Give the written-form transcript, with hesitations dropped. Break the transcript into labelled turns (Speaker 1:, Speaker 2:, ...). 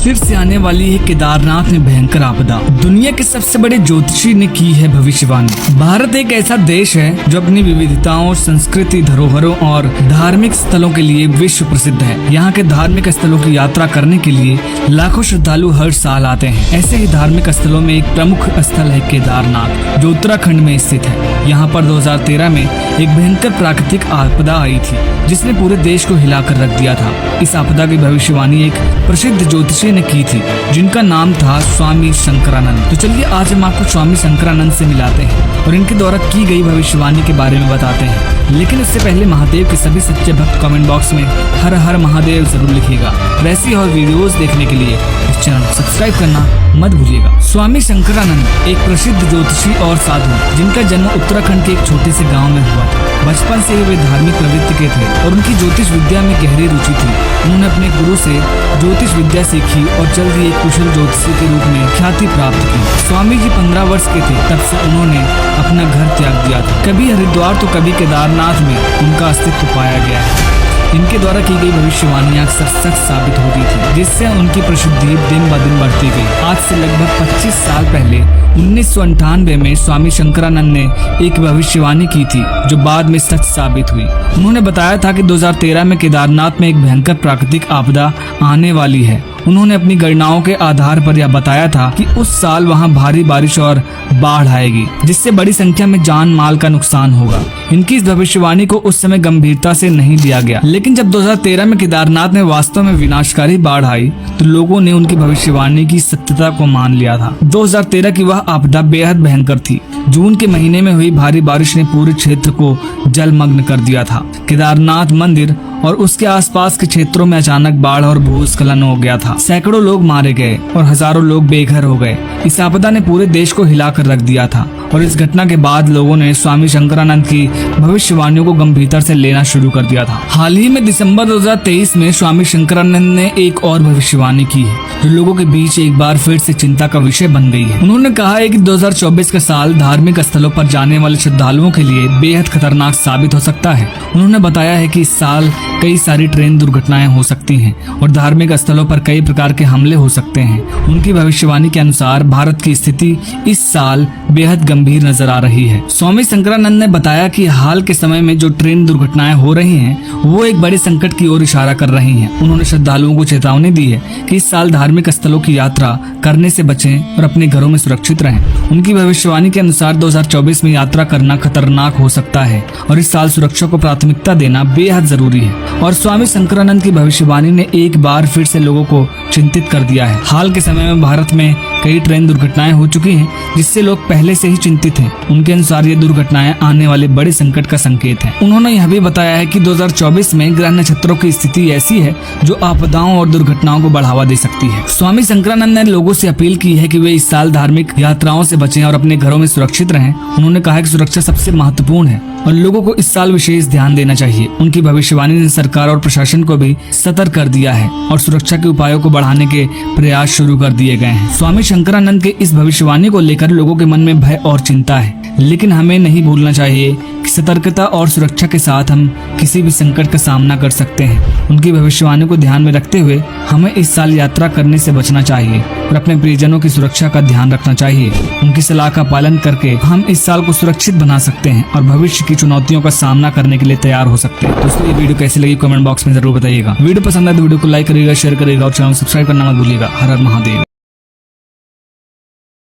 Speaker 1: फिर से आने वाली है केदारनाथ में भयंकर आपदा। दुनिया के सबसे बड़े ज्योतिषी ने की है भविष्यवाणी। भारत एक ऐसा देश है जो अपनी विविधताओं, संस्कृति, धरोहरों और धार्मिक स्थलों के लिए विश्व प्रसिद्ध है। यहाँ के धार्मिक स्थलों की यात्रा करने के लिए लाखों श्रद्धालु हर साल आते हैं। ऐसे ही धार्मिक स्थलों में एक प्रमुख स्थल है केदारनाथ, जो उत्तराखंड में स्थित है। यहाँ पर 2013 में एक भयंकर प्राकृतिक आपदा आई थी, जिसने पूरे देश को हिलाकर रख दिया था। इस आपदा की भविष्यवाणी एक प्रसिद्ध ज्योतिषी ने की थी, जिनका नाम था स्वामी शंकरानंद। तो चलिए आज हम आपको स्वामी शंकरानंद से मिलाते हैं और इनके द्वारा की गई भविष्यवाणी के बारे में बताते हैं। लेकिन उससे पहले महादेव के सभी सच्चे भक्त कमेंट बॉक्स में हर हर महादेव जरूर लिखिएगा। वैसी और वीडियोस देखने के लिए इस चैनल को सब्सक्राइब करना मत भूलिएगा। स्वामी शंकरानंद एक प्रसिद्ध ज्योतिषी और साधु, जिनका जन्म उत्तराखंड के एक छोटे से गांव में हुआ था। बचपन से ही वे धार्मिक प्रवृत्ति के थे और उनकी ज्योतिष विद्या में गहरी रुचि थी। उन्होंने अपने गुरु से ज्योतिष विद्या सीखी और जल्द ही एक कुशल ज्योतिषी के रूप में ख्याति प्राप्त की। स्वामी जी 15 वर्ष के थे तब से उन्होंने अपना घर त्याग दिया था। कभी हरिद्वार तो कभी केदारनाथ में उनका अस्तित्व पाया गया है। इनके द्वारा की गई भविष्यवाणियां अक्सर सच साबित होती थी, जिससे उनकी प्रसिद्धि दिन ब दिन बढ़ती गई। आज से लगभग 25 साल पहले 1998 में स्वामी शंकरानंद ने एक भविष्यवाणी की थी, जो बाद में सच साबित हुई। उन्होंने बताया था कि 2013 में केदारनाथ में एक भयंकर प्राकृतिक आपदा आने वाली है। उन्होंने अपनी गणनाओं के आधार पर यह बताया था कि उस साल वहां भारी बारिश और बाढ़ आएगी, जिससे बड़ी संख्या में जान माल का नुकसान होगा। इनकी इस भविष्यवाणी को उस समय गंभीरता से नहीं लिया गया, लेकिन जब 2013 में केदारनाथ में वास्तव में विनाशकारी बाढ़ आई तो लोगों ने उनकी भविष्यवाणी की सत्यता को मान लिया था। 2013 की वह आपदा बेहद भयंकर थी। जून के महीने में हुई भारी बारिश ने पूरे क्षेत्र को जलमग्न कर दिया था। केदारनाथ मंदिर और उसके आसपास के क्षेत्रों में अचानक बाढ़ और भूस्खलन हो गया था। सैकड़ों लोग मारे गए और हजारों लोग बेघर हो गए। इस आपदा ने पूरे देश को हिलाकर रख दिया था और इस घटना के बाद लोगों ने स्वामी शंकरानंद की भविष्यवाणियों को गंभीरता से लेना शुरू कर दिया था। हाल ही में दिसंबर 2023 में स्वामी शंकरानंद ने एक और भविष्यवाणी की है, जो लोगों के बीच एक बार फिर से चिंता का विषय बन गई है। उन्होंने कहा है कि 2024 का साल धार्मिक स्थलों पर जाने वाले श्रद्धालुओं के लिए बेहद खतरनाक साबित हो सकता है। उन्होंने बताया है कि इस साल कई सारी ट्रेन दुर्घटनाएं हो सकती हैं और धार्मिक स्थलों पर कई प्रकार के हमले हो सकते हैं। उनकी भविष्यवाणी के अनुसार भारत की स्थिति इस साल बेहद गंभीर नजर आ रही है। स्वामी शंकरानंद ने बताया कि हाल के समय में जो ट्रेन दुर्घटनाएं हो रही हैं, वो एक बड़े संकट की ओर इशारा कर रही हैं। उन्होंने श्रद्धालुओं को चेतावनी दी है कि इस साल धार्मिक स्थलों की यात्रा करने से बचें और अपने घरों में सुरक्षित रहें। उनकी भविष्यवाणी के अनुसार 2024 में यात्रा करना खतरनाक हो सकता है और इस साल सुरक्षा को प्राथमिकता देना बेहद जरूरी है। और स्वामी शंकरानंद की भविष्यवाणी ने एक बार फिर से लोगों को चिंतित कर दिया है। हाल के समय में भारत में कई ट्रेन दुर्घटनाएं हो चुकी हैं, जिससे लोग पहले से ही चिंतित हैं। उनके अनुसार ये दुर्घटनाएं आने वाले बड़े संकट का संकेत है। उन्होंने यह भी बताया है कि 2024 में ग्रह नक्षत्रों की स्थिति ऐसी है जो आपदाओं और दुर्घटनाओं को बढ़ावा दे सकती है। स्वामी शंकरानंद ने लोगों से अपील की है कि वे इस साल धार्मिक यात्राओं से बचें और अपने घरों में सुरक्षित रहें। उन्होंने कहा कि सुरक्षा सबसे महत्वपूर्ण है और लोगों को इस साल विशेष ध्यान देना चाहिए। उनकी भविष्यवाणी ने सरकार और प्रशासन को भी सतर्क कर दिया है और सुरक्षा के उपायों को बढ़ाने के प्रयास शुरू कर दिए गए हैं। स्वामी शंकरानंद के इस भविष्यवाणी को लेकर लोगों के मन में भय और चिंता है, लेकिन हमें नहीं भूलना चाहिए कि सतर्कता और सुरक्षा के साथ हम किसी भी संकट का सामना कर सकते हैं। उनकी भविष्यवाणी को ध्यान में रखते हुए हमें इस साल यात्रा करने से बचना चाहिए और अपने प्रियजनों की सुरक्षा का ध्यान रखना चाहिए। उनकी सलाह का पालन करके हम इस साल को सुरक्षित बना सकते हैं और भविष्य की चुनौतियों का सामना करने के लिए तैयार हो सकते हैं। दोस्तों, ये वीडियो कैसी लगी कमेंट बॉक्स में जरूर बताइएगा। वीडियो पसंद आए तो वीडियो को लाइक करिएगा, शेयर करिएगा और चैनल को सब्सक्राइब करना मत भूलिएगा। हर हर महादेव।